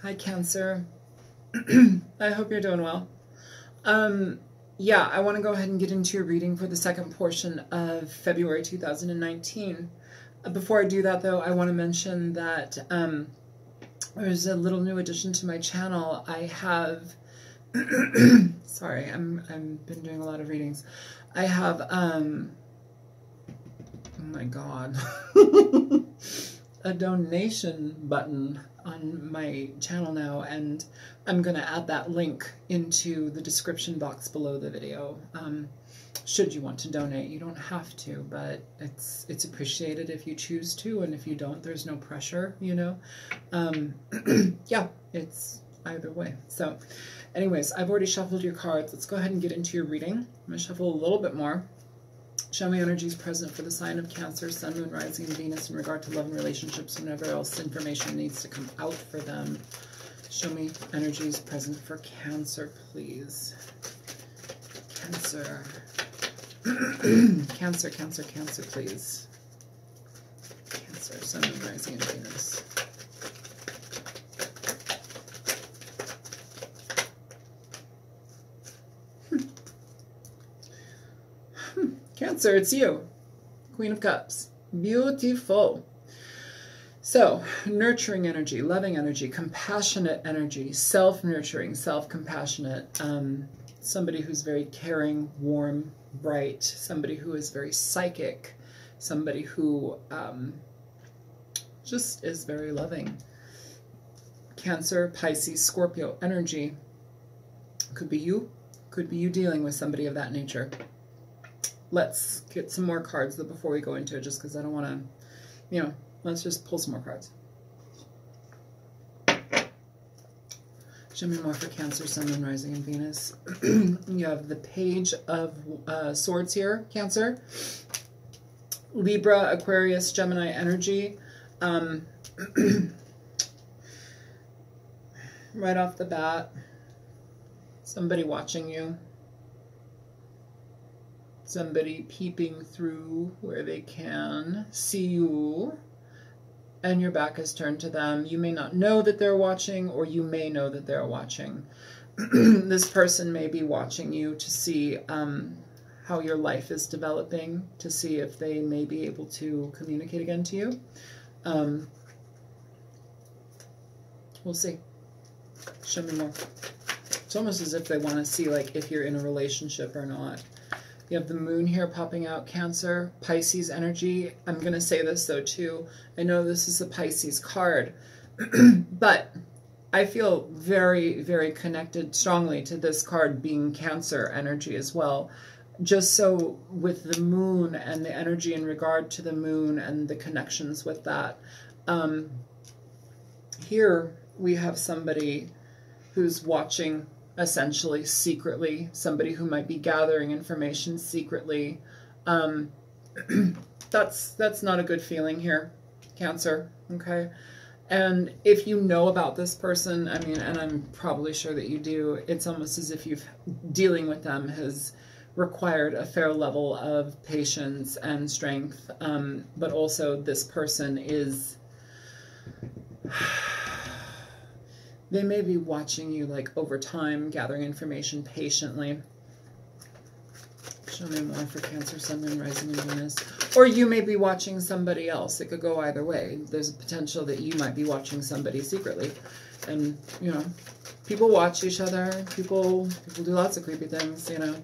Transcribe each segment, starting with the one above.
Hi, Cancer. I hope you're doing well. Yeah, I want to go ahead and get into your reading for the second portion of February 2019. Before I do that, though, I want to mention that there's a little new addition to my channel. I have, sorry, I've been doing a lot of readings. I have, oh my God, a donation button on my channel now, and I'm going to add that link into the description box below the video. Should you want to donate, you don't have to, but it's appreciated if you choose to, and if you don't, there's no pressure, you know. Yeah, it's either way. So anyways, I've already shuffled your cards. Let's go ahead and get into your reading. I'm going to shuffle a little bit more. Show me energies present for the sign of Cancer, Sun, Moon, Rising, and Venus in regard to love and relationships, and whatever else information needs to come out for them. Show me energies present for Cancer, please. Cancer. Cancer, Cancer, Cancer, please. Cancer, Sun, Moon, Rising, and Venus. Cancer, it's you. Queen of Cups. Beautiful. So, nurturing energy, loving energy, compassionate energy, self-nurturing, self-compassionate, somebody who's very caring, warm, bright, somebody who is very psychic, somebody who just is very loving. Cancer, Pisces, Scorpio energy. Could be you dealing with somebody of that nature. Let's get some more cards though before we go into it, just because I don't want to, you know, let's just pull some more cards. Show me more for Cancer, Sun, Moon, Rising, and Venus. You have the Page of Swords here, Cancer. Libra, Aquarius, Gemini energy. Right off the bat, somebody watching you. Somebody peeping through where they can see you, and your back is turned to them. You may not know that they're watching, or you may know that they're watching. This person may be watching you to see how your life is developing, to see if they may be able to communicate again to you. We'll see. Show me more. It's almost as if they want to see, like, if you're in a relationship or not. You have the moon here popping out, Cancer, Pisces energy. I'm going to say this, though, too. I know this is a Pisces card, but I feel very, very connected strongly to this card being Cancer energy as well. Just so with the moon and the energy in regard to the moon and the connections with that. Here we have somebody who's watching essentially secretly, somebody who might be gathering information secretly. That's not a good feeling here, Cancer, okay? And if you know about this person, I mean, and I'm probably sure that you do, it's almost as if dealing with them has required a fair level of patience and strength, but also this person is... They may be watching you, like, over time, gathering information patiently. Show me more for Cancer, Sun, Moon, Rising, and Venus. Or you may be watching somebody else. It could go either way. There's a potential that you might be watching somebody secretly. And, you know, people watch each other. People do lots of creepy things, you know.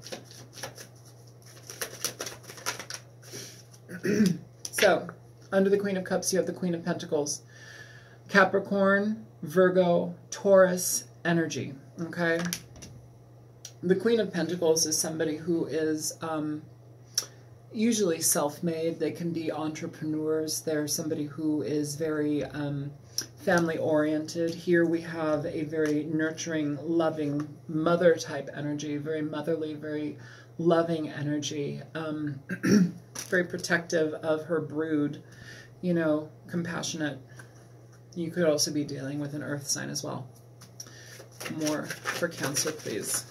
So, under the Queen of Cups, you have the Queen of Pentacles. Capricorn, Virgo, Taurus energy, okay? The Queen of Pentacles is somebody who is usually self-made. They can be entrepreneurs. They're somebody who is very family-oriented. Here we have a very nurturing, loving, mother-type energy, very motherly, very loving energy, very protective of her brood, you know, compassionate. You could also be dealing with an earth sign as well. More for Cancer, please.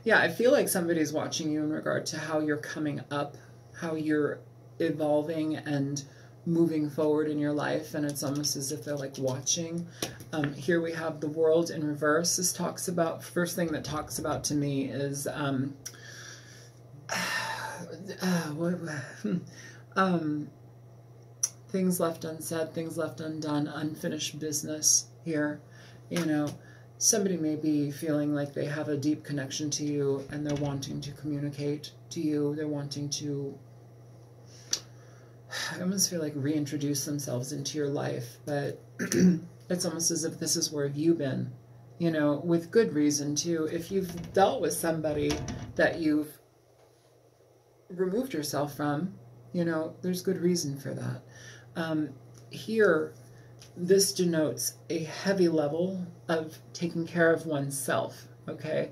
Yeah, I feel like somebody's watching you in regard to how you're coming up, how you're evolving and moving forward in your life, and it's almost as if they're like watching. Here we have the World in reverse. This talks about, first thing that talks about to me is things left unsaid, things left undone, unfinished business here. You know, somebody may be feeling like they have a deep connection to you and they're wanting to communicate to you. They're wanting to, I almost feel like reintroduce themselves into your life, but it's almost as if this is where you've been, you know, with good reason too. If you've dealt with somebody that you've removed yourself from, you know, there's good reason for that. Here, this denotes a heavy level of taking care of oneself, okay?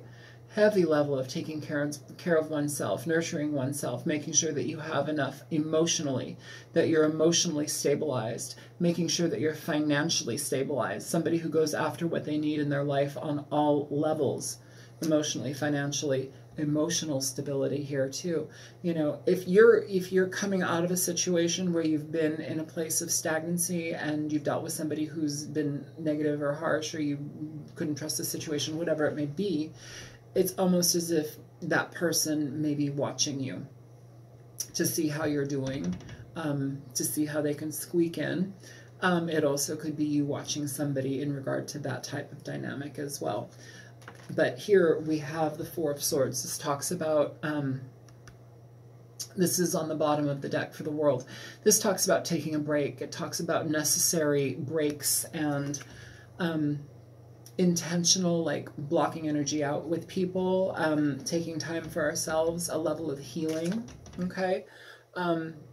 Heavy level of taking care of oneself, nurturing oneself, making sure that you have enough emotionally, that you're emotionally stabilized, making sure that you're financially stabilized, somebody who goes after what they need in their life on all levels, emotionally, financially, emotional stability here too. You know, if you're coming out of a situation where you've been in a place of stagnancy and you've dealt with somebody who's been negative or harsh, or you couldn't trust the situation, whatever it may be, it's almost as if that person may be watching you to see how you're doing, to see how they can squeak in. It also could be you watching somebody in regard to that type of dynamic as well. But here we have the Four of Swords. This talks about, this is on the bottom of the deck for the World. This talks about taking a break. It talks about necessary breaks and intentional, like, blocking energy out with people, taking time for ourselves, a level of healing, okay?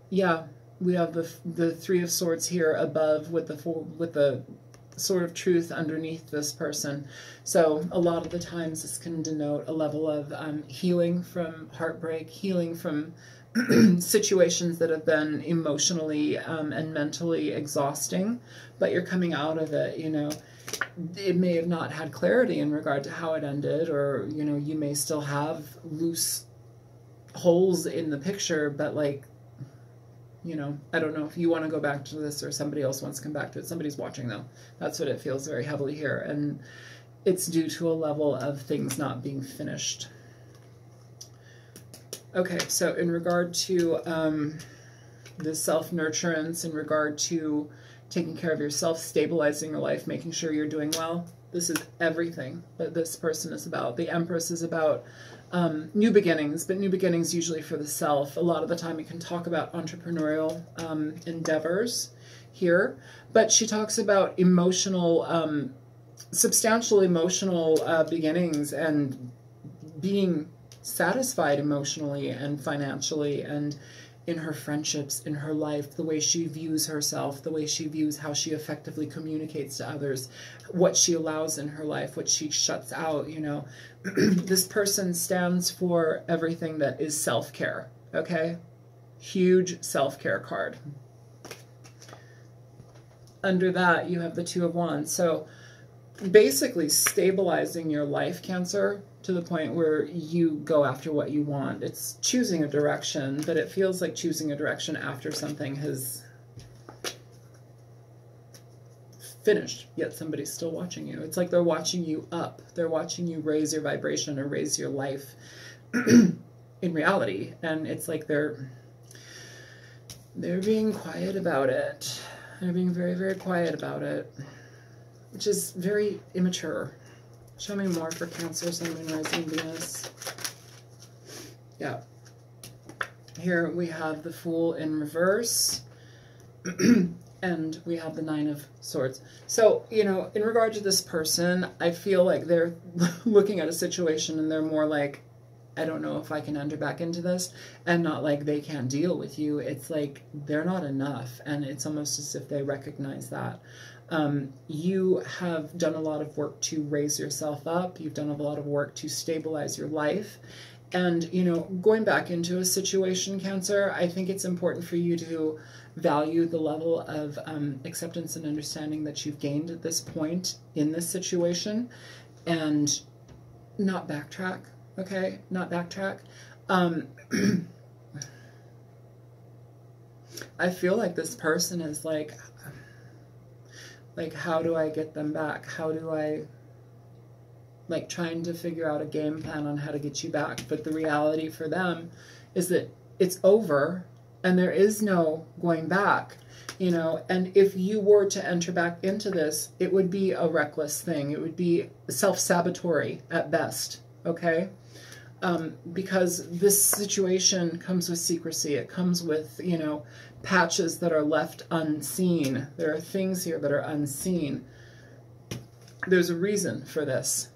Yeah, we have the Three of Swords here above with the Sword of Truth underneath this person. So a lot of the times this can denote a level of healing from heartbreak, healing from situations that have been emotionally and mentally exhausting, but you're coming out of it, you know. It may have not had clarity in regard to how it ended, or, you know, you may still have loose holes in the picture, but, like, you know, I don't know if you want to go back to this or somebody else wants to come back to it. Somebody's watching, though. That's what it feels very heavily here. And it's due to a level of things not being finished. Okay, so in regard to the self-nurturance, in regard to taking care of yourself, stabilizing your life, making sure you're doing well, this is everything that this person is about. The Empress is about new beginnings, but new beginnings usually for the self. A lot of the time you can talk about entrepreneurial endeavors here, but she talks about emotional, substantial emotional beginnings and being satisfied emotionally and financially, and in her friendships, in her life, the way she views herself, the way she views how she effectively communicates to others, what she allows in her life, what she shuts out, you know. This person stands for everything that is self-care, okay? Huge self-care card. Under that, you have the Two of Wands. So basically stabilizing your life, Cancer, to the point where you go after what you want. It's choosing a direction, but it feels like choosing a direction after something has finished, yet somebody's still watching you. It's like they're watching you up. They're watching you raise your vibration or raise your life in reality. And it's like they're being quiet about it. They're being very, very quiet about it, which is very immature. Show me more for Cancer, Sun, Moon, Rising, Venus. Yeah. Here we have the Fool in reverse. And we have the Nine of Swords. So, you know, in regard to this person, I feel like they're looking at a situation and they're more like, I don't know if I can enter back into this, and not like they can't deal with you. It's like they're not enough, and it's almost as if they recognize that. You have done a lot of work to raise yourself up. You've done a lot of work to stabilize your life. And, you know, going back into a situation, Cancer, I think it's important for you to value the level of acceptance and understanding that you've gained at this point in this situation, and not backtrack, okay? Not backtrack. I feel like this person is like, how do I get them back? How do I, like, trying to figure out a game plan on how to get you back. But the reality for them is that it's over and there is no going back, you know. And if you were to enter back into this, it would be a reckless thing. It would be self-sabotatory at best, okay? Because this situation comes with secrecy. It comes with, you know, patches that are left unseen. There are things here that are unseen. There's a reason for this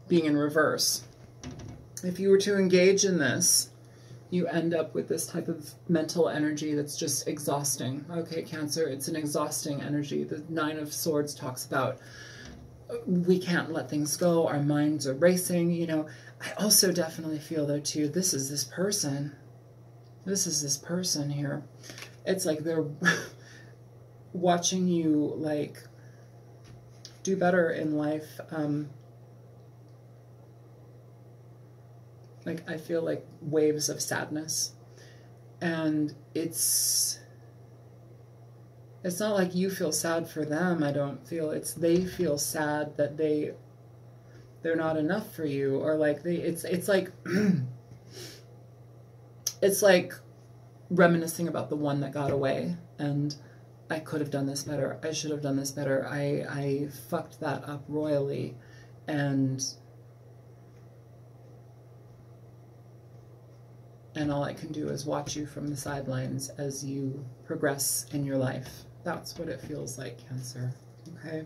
being in reverse. If you were to engage in this, you end up with this type of mental energy that's just exhausting. Okay, Cancer, it's an exhausting energy. The Nine of Swords talks about we can't let things go. Our minds are racing, you know. I also definitely feel, though, too, this is this person. This is this person here. It's like they're watching you, like, do better in life. Like, I feel like waves of sadness. And it's not like you feel sad for them, I don't feel. It's they feel sad that they're not enough for you, or like it's like it's like reminiscing about the one that got away, and I could have done this better, I should have done this better, I fucked that up royally, and all I can do is watch you from the sidelines as you progress in your life. That's what it feels like, Cancer, okay?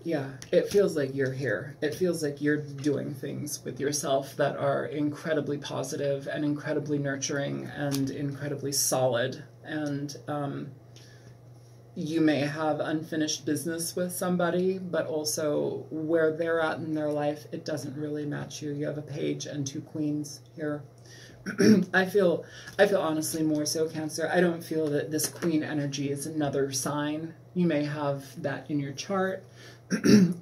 Yeah, it feels like you're here. It feels like you're doing things with yourself that are incredibly positive and incredibly nurturing and incredibly solid. And you may have unfinished business with somebody, but also where they're at in their life, it doesn't really match you. You have a page and two queens here. I feel honestly more so, Cancer. I don't feel that this queen energy is another sign. You may have that in your chart.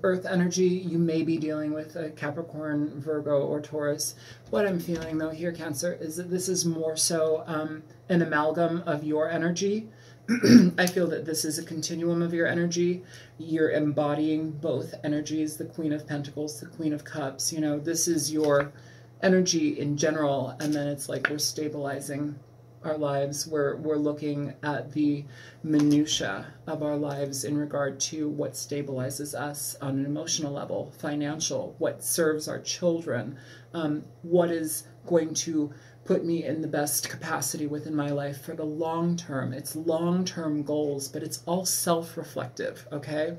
Earth energy, you may be dealing with a Capricorn, Virgo, or Taurus. What I'm feeling, though, here, Cancer, is that this is more so an amalgam of your energy. I feel that this is a continuum of your energy. You're embodying both energies, the Queen of Pentacles, the Queen of Cups. You know, this is your energy in general, and then it's like we're stabilizing our lives. We're looking at the minutia of our lives in regard to what stabilizes us on an emotional level, financial, what serves our children, what is going to put me in the best capacity within my life for the long term. It's long-term goals, but it's all self-reflective, okay?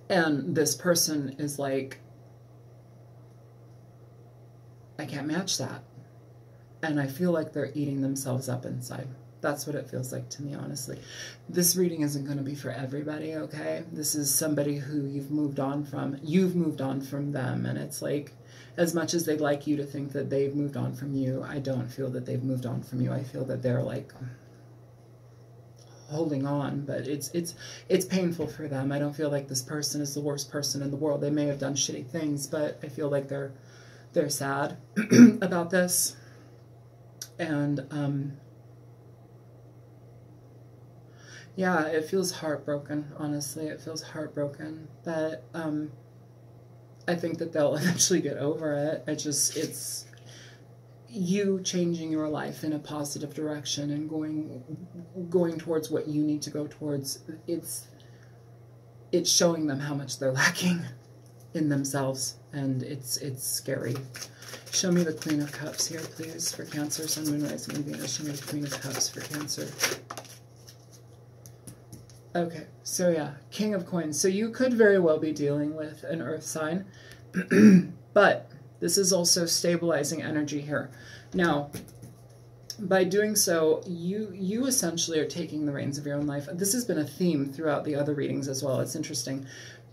And this person is like, I can't match that. And I feel like they're eating themselves up inside. That's what it feels like to me, honestly. This reading isn't going to be for everybody, okay? This is somebody who you've moved on from. You've moved on from them. And it's like, as much as they'd like you to think that they've moved on from you, I don't feel that they've moved on from you. I feel that they're like holding on, but it's painful for them. I don't feel like this person is the worst person in the world. They may have done shitty things, but I feel like they're sad about this. And yeah, it feels heartbroken, honestly. It feels heartbroken, but I think that they'll eventually get over it. It's you changing your life in a positive direction and going towards what you need to go towards. It's showing them how much they're lacking in themselves, and it's scary. Show me the Queen of Cups here, please, for Cancer, Sun, Moon, Rising, and Venus. Show me the Queen of Cups for Cancer. Okay, so yeah, King of Coins. So you could very well be dealing with an earth sign, but this is also stabilizing energy here. Now, by doing so, you essentially are taking the reins of your own life. This has been a theme throughout the other readings as well. It's interesting.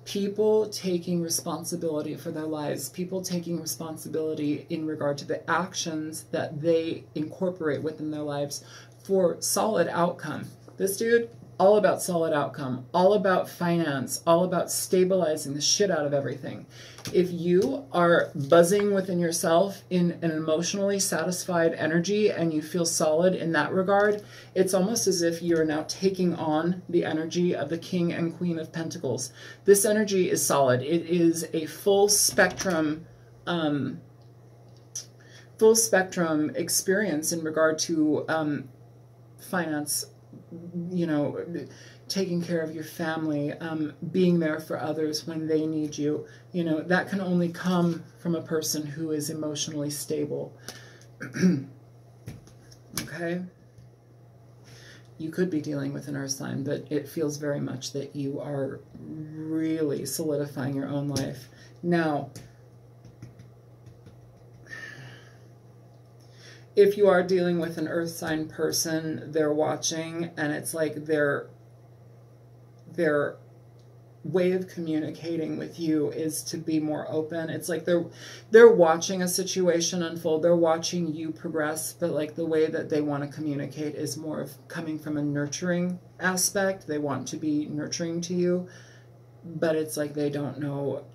People taking responsibility for their lives, people taking responsibility in regard to the actions that they incorporate within their lives for solid outcome. This dude, all about solid outcome, all about finance, all about stabilizing the shit out of everything. If you are buzzing within yourself in an emotionally satisfied energy and you feel solid in that regard, it's almost as if you're now taking on the energy of the King and Queen of Pentacles. This energy is solid. It is a full spectrum experience in regard to finance, you know, taking care of your family, being there for others when they need you. You know, that can only come from a person who is emotionally stable. Okay? You could be dealing with an earth sign, but it feels very much that you are really solidifying your own life. Now, if you are dealing with an earth sign person, they're watching, and it's like their way of communicating with you is to be more open. It's like they're watching a situation unfold. They're watching you progress, but like the way that they want to communicate is more of coming from a nurturing aspect. They want to be nurturing to you, but it's like they don't know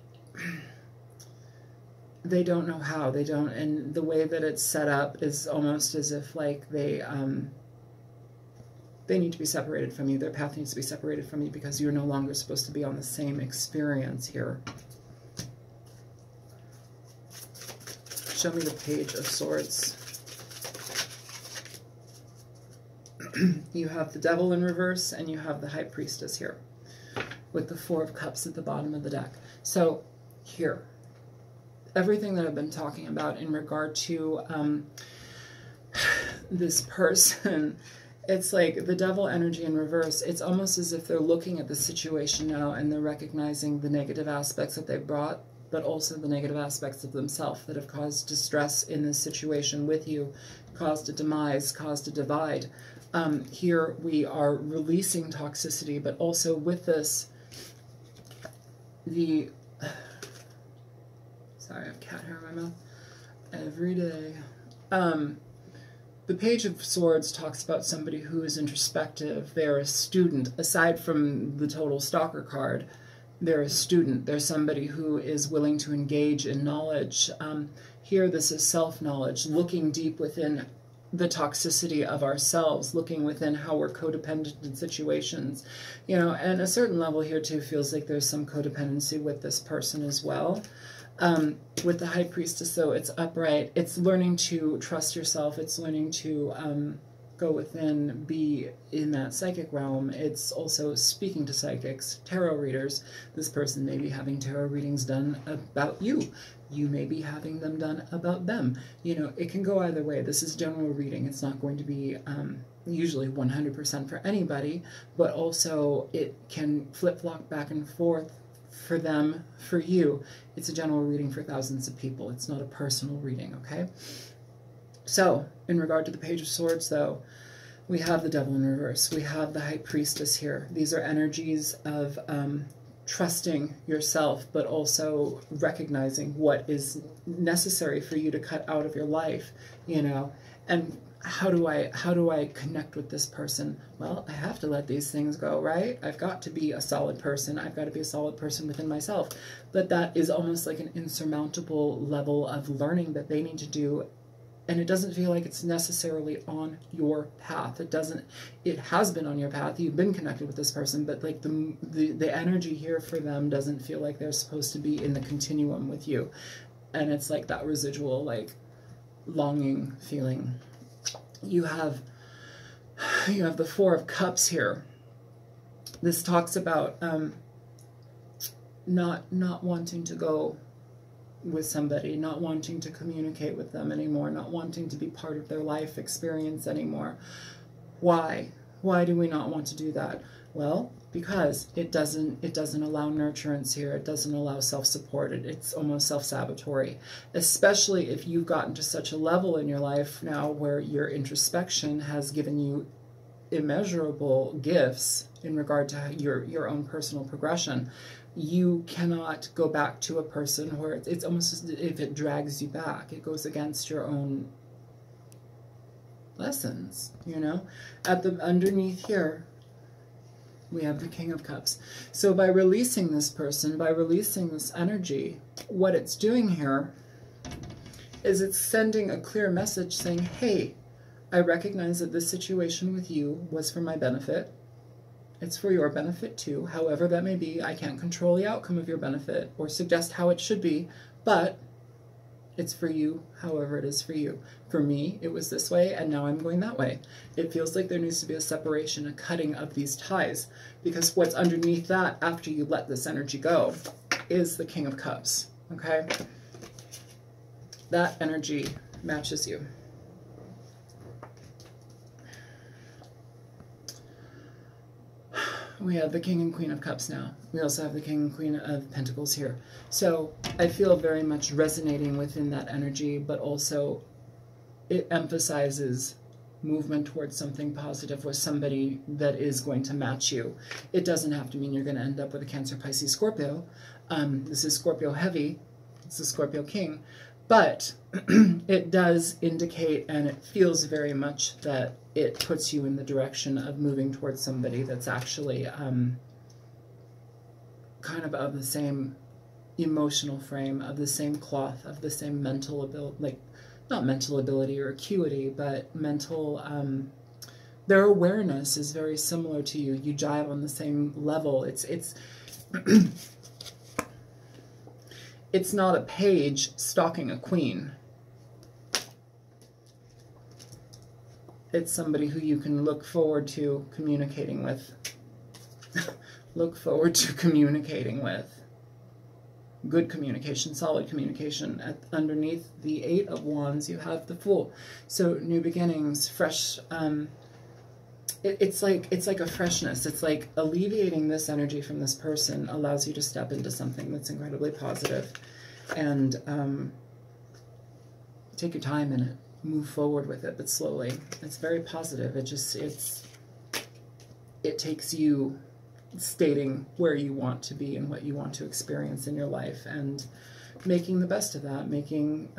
how. And the way that it's set up is almost as if like they need to be separated from you. Their path needs to be separated from you because you're no longer supposed to be on the same experience here. Show me the Page of Swords. You have the Devil in reverse and you have the High Priestess here with the Four of Cups at the bottom of the deck. So here, everything that I've been talking about in regard to this person, it's like the Devil energy in reverse. It's almost as if they're looking at the situation now and they're recognizing the negative aspects that they brought, but also the negative aspects of themselves that have caused distress in this situation with you, caused a demise, caused a divide. Here we are releasing toxicity, but also with this, sorry, I have cat hair in my mouth every day. The Page of Swords talks about somebody who is introspective. They're a student. Aside from the total stalker card, they're a student. They're somebody who is willing to engage in knowledge. Here, this is self-knowledge, looking deep within the toxicity of ourselves, looking within how we're codependent in situations. You know, and a certain level here, too, feels like there's some codependency with this person as well. With the High Priestess, though, it's upright. It's learning to trust yourself. It's learning to go within, be in that psychic realm. It's also speaking to psychics, tarot readers. This person may be having tarot readings done about you. You may be having them done about them. You know, it can go either way. This is general reading. It's not going to be usually 100% for anybody, but also it can flip-flop back and forth for them, for you. It's a general reading for thousands of people. It's not a personal reading, okay? So, in regard to the Page of Swords, though, we have the Devil in reverse. We have the High Priestess here. These are energies of trusting yourself, but also recognizing what is necessary for you to cut out of your life, you know, and how do I connect with this person? Well, I have to let these things go, right? I've got to be a solid person. I've got to be a solid person within myself. But that is almost like an insurmountable level of learning that they need to do. And it doesn't feel like it's necessarily on your path. It has been on your path. You've been connected with this person, but like the energy here for them doesn't feel like they're supposed to be in the continuum with you. And it's like that residual, like, longing feeling. You have the Four of Cups here. This talks about not wanting to go with somebody, not wanting to communicate with them anymore, not wanting to be part of their life experience anymore. Why? Why do we not want to do that? Well, because it doesn't allow nurturance here. It doesn't allow self-support. It's almost self-sabotatory, especially if you've gotten to such a level in your life now where your introspection has given you immeasurable gifts in regard to your own personal progression. You cannot go back to a person where it's almost as if it drags you back. It goes against your own lessons, you know. Underneath here, We have the King of Cups. So by releasing this person, by releasing this energy, what it's doing here is it's sending a clear message saying, hey, I recognize that this situation with you was for my benefit. It's for your benefit too. However that may be, I can't control the outcome of your benefit or suggest how it should be, but it's for you, however it is for you. For me, it was this way, and now I'm going that way. It feels like there needs to be a separation, a cutting of these ties, because what's underneath that, after you let this energy go, is the King of Cups, okay? That energy matches you. We have the King and Queen of Cups now. We also have the King and Queen of Pentacles here. So I feel very much resonating within that energy, but also it emphasizes movement towards something positive with somebody that is going to match you. It doesn't have to mean you're going to end up with a Cancer, Pisces, Scorpio. This is Scorpio heavy. It's the Scorpio King. But it does indicate, and it feels very much that it puts you in the direction of moving towards somebody that's actually kind of the same emotional frame, of the same cloth, of the same mental ability, like not mental ability or acuity, but mental, their awareness is very similar to you. You jive on the same level. It's it's not a page stalking a queen. It's somebody who you can look forward to communicating with. Look forward to communicating with. Good communication, solid communication. Underneath the Eight of Wands, you have the Fool. So new beginnings, fresh. It's like a freshness. It's like alleviating this energy from this person allows you to step into something that's incredibly positive, and take your time in it. Move forward with it, but slowly. It's very positive. It takes you stating where you want to be and what you want to experience in your life, and making the best of that, making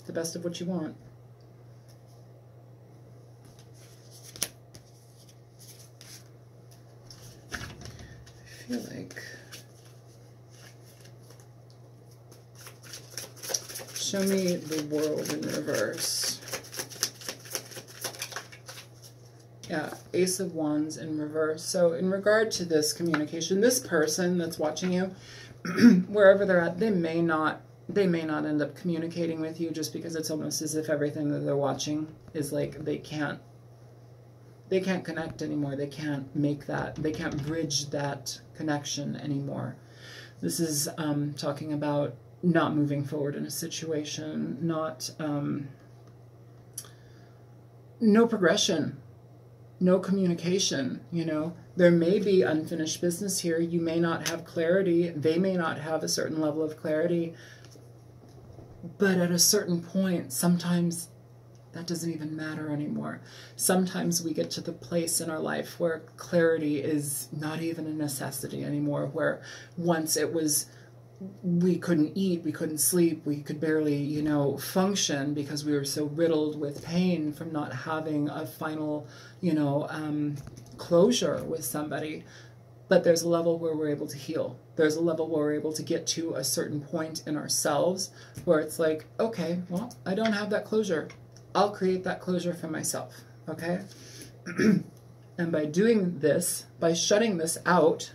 the best of what you want. I feel like, show me the World in reverse. Yeah, Ace of Wands in reverse. So in regard to this communication, this person that's watching you, wherever they're at, they may not end up communicating with you, just because it's almost as if everything that they're watching is like they can't connect anymore. They can't make that, they can't bridge that connection anymore. This is talking about not moving forward in a situation, not no progression, no communication. You know, there may be unfinished business here. You may not have clarity. They may not have a certain level of clarity, but at a certain point, sometimes that doesn't even matter anymore. Sometimes we get to the place in our life where clarity is not even a necessity anymore, where once it was, we couldn't eat, we couldn't sleep, we could barely, you know, function because we were so riddled with pain from not having a final, you know, closure with somebody. But there's a level where we're able to heal. There's a level where we're able to get to a certain point in ourselves where it's like, okay, well, I don't have that closure. I'll create that closure for myself, okay? And by doing this, by shutting this out,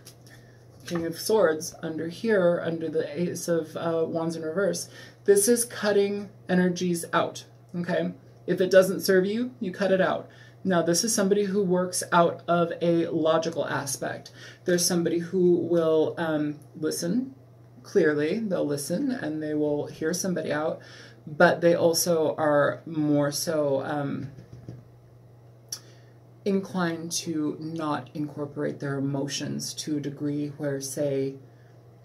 King of Swords under here, under the Ace of Wands in reverse, this is cutting energies out, okay? If it doesn't serve you, you cut it out. Now, this is somebody who works out of a logical aspect. There's somebody who will listen clearly. They'll listen and they will hear somebody out, but they also are more so inclined to not incorporate their emotions to a degree where, say,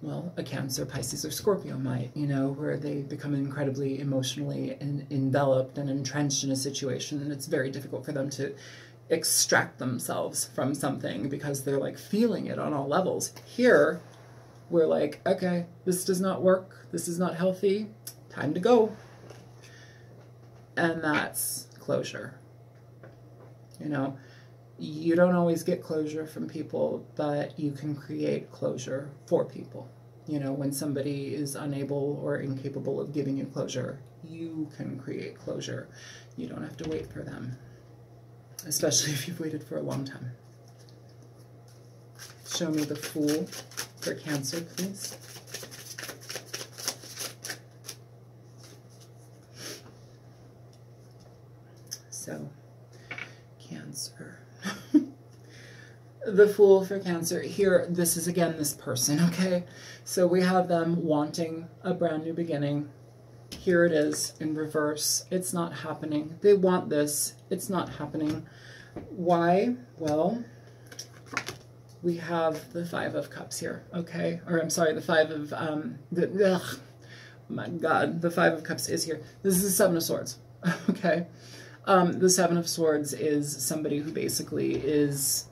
well, a Cancer, Pisces, or Scorpio might, you know, where they become incredibly emotionally enveloped and entrenched in a situation, and it's very difficult for them to extract themselves from something because they're like feeling it on all levels. Here, we're like, okay, this does not work, this is not healthy, time to go. And that's closure. You know, You don't always get closure from people, but you can create closure for people. You know, when somebody is unable or incapable of giving you closure, you can create closure. You don't have to wait for them, especially if you've waited for a long time. Show me the Fool for Cancer, please. So, Cancer. The Fool for Cancer. Here, this is again this person, okay? So we have them wanting a brand new beginning. Here it is in reverse. It's not happening. They want this. It's not happening. Why? Well, we have the Five of Cups here, okay? Or I'm sorry, the Five of, oh my God, the Five of Cups is here. This is the Seven of Swords, okay? The Seven of Swords is somebody who basically is,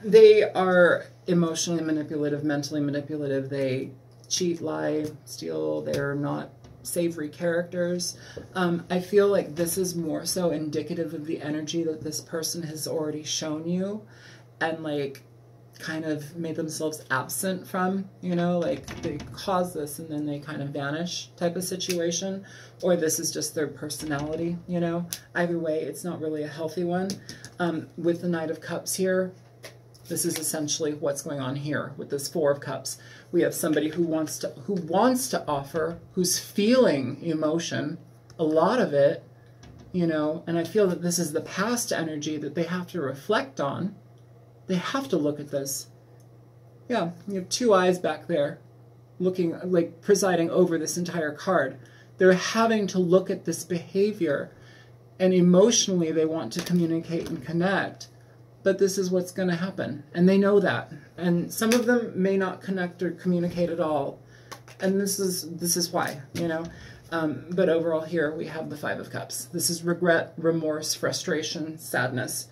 they are emotionally manipulative, mentally manipulative. They cheat, lie, steal. They're not savory characters. I feel like this is more so indicative of the energy that this person has already shown you and like kind of made themselves absent from, you know, like they cause this and then they kind of vanish type of situation, or this is just their personality, you know. Either way, it's not really a healthy one. With the Knight of Cups here, this is essentially what's going on here with this Four of Cups. We have somebody who wants to offer, who's feeling emotion, a lot of it, you know, and I feel that this is the past energy that they have to reflect on. They have to look at this. Yeah, you have two eyes back there looking, like presiding over this entire card. They're having to look at this behavior, and emotionally they want to communicate and connect. But this is what's going to happen, and they know that. And some of them may not connect or communicate at all, and this is why, you know. But overall here we have the Five of Cups. This is regret, remorse, frustration, sadness.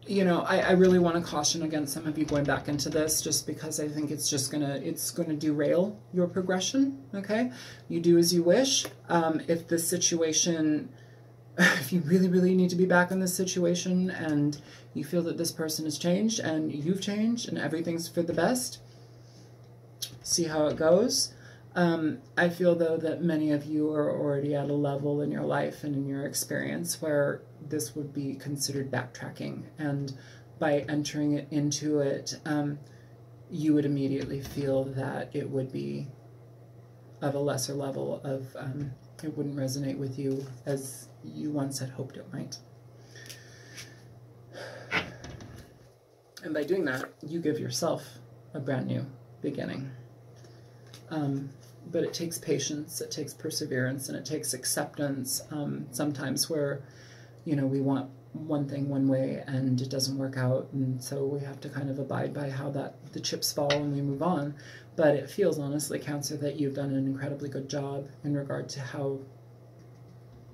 You know, I really want to caution against some of you going back into this, just because I think it's just gonna derail your progression. Okay, you do as you wish. If this situation, if you really, really need to be back in this situation and you feel that this person has changed and you've changed and everything's for the best, see how it goes. I feel, though, that many of you are already at a level in your life and in your experience where this would be considered backtracking. And by entering it into it, you would immediately feel that it would be of a lesser level of, it wouldn't resonate with you as you once had hoped it might. And by doing that, you give yourself a brand new beginning. But it takes patience, it takes perseverance, and it takes acceptance. Sometimes where, you know, we want one thing one way and it doesn't work out, and so we have to kind of abide by how the chips fall and we move on. But it feels, honestly, Cancer, that you've done an incredibly good job in regard to how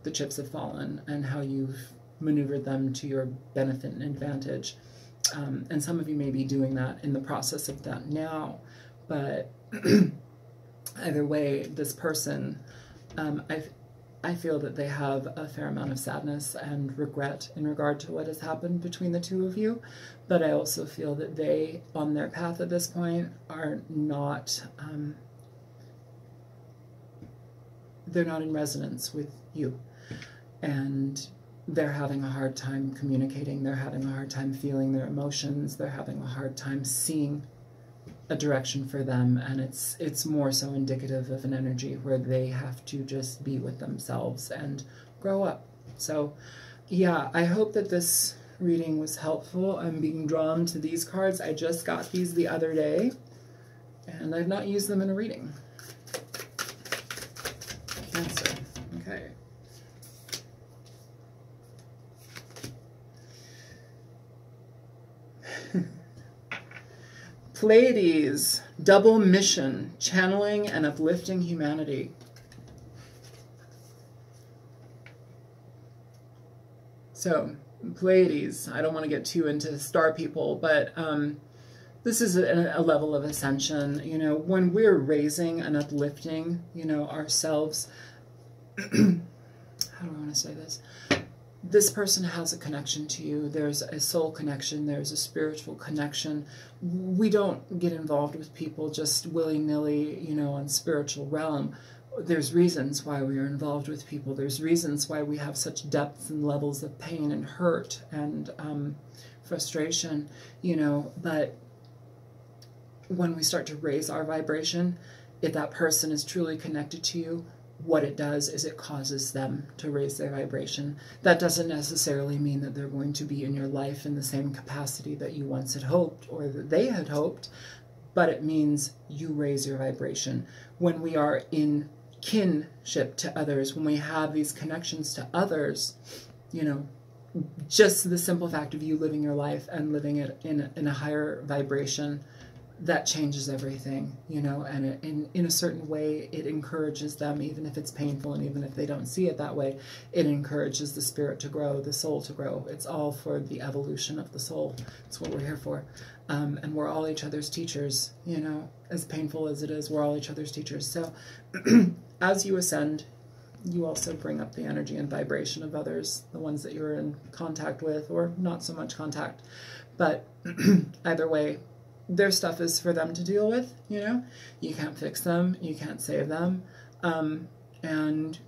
the chips have fallen and how you've maneuvered them to your benefit and advantage. And some of you may be doing that in the process of that now, but either way, this person, I feel that they have a fair amount of sadness and regret in regard to what has happened between the two of you, but I also feel that they, on their path at this point, are not, they're not in resonance with you, and they're having a hard time communicating, they're having a hard time feeling their emotions, they're having a hard time seeing a direction for them, and it's more so indicative of an energy where they have to just be with themselves and grow up. So yeah, I hope that this reading was helpful. I'm being drawn to these cards. I just got these the other day and I've not used them in a reading. Cancer. Okay. Pleiades, double mission, channeling and uplifting humanity. So, Pleiades, I don't want to get too into star people, but this is a level of ascension. You know, when we're raising and uplifting, you know, ourselves, how do I want to say this? this person has a connection to you. There's a soul connection. There's a spiritual connection. We don't get involved with people just willy-nilly, you know, on spiritual realm. There's reasons why we are involved with people. There's reasons why we have such depths and levels of pain and hurt and frustration, you know. But when we start to raise our vibration, if that person is truly connected to you, what it does is it causes them to raise their vibration. That doesn't necessarily mean that they're going to be in your life in the same capacity that you once had hoped or that they had hoped, but it means you raise your vibration. When we are in kinship to others, when we have these connections to others, you know, just the simple fact of you living your life and living it in a higher vibration, that changes everything, you know, and in a certain way, it encourages them, even if it's painful and even if they don't see it that way, it encourages the spirit to grow, the soul to grow. It's all for the evolution of the soul. It's what we're here for. And we're all each other's teachers, you know, as painful as it is, we're all each other's teachers. So as you ascend, you also bring up the energy and vibration of others, the ones that you're in contact with or not so much contact. But either way, their stuff is for them to deal with, you know. You can't fix them, you can't save them, and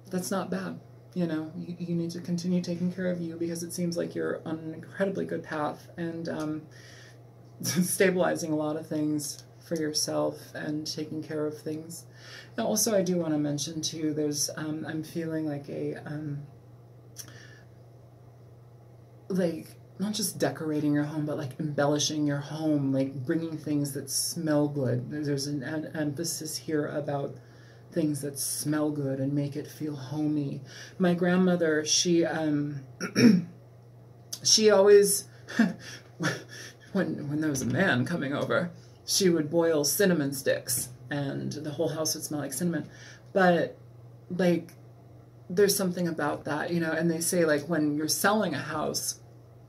that's not bad, you know. You need to continue taking care of you because it seems like you're on an incredibly good path and stabilizing a lot of things for yourself and taking care of things. And also I do want to mention too, there's, I'm feeling like a, like, not just decorating your home, but like embellishing your home, like bringing things that smell good. There's an emphasis here about things that smell good and make it feel homey. My grandmother, she she always, when there was a man coming over, she would boil cinnamon sticks and the whole house would smell like cinnamon. But like, there's something about that, you know, and they say like when you're selling a house,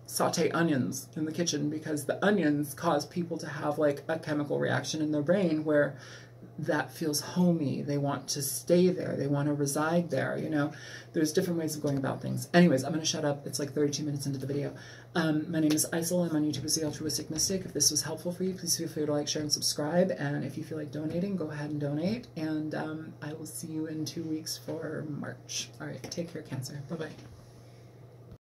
saute onions in the kitchen because the onions cause people to have like a chemical reaction in their brain where that feels homey. They want to stay there. They want to reside there, you know. There's different ways of going about things. Anyways, I'm going to shut up. It's like 32 minutes into the video. My name is Isel. I'm on YouTube as the Altruistic Mystic. If this was helpful for you, please feel free to like, share, and subscribe. And if you feel like donating, go ahead and donate. And I will see you in 2 weeks for March. All right, take care, Cancer. Bye-bye.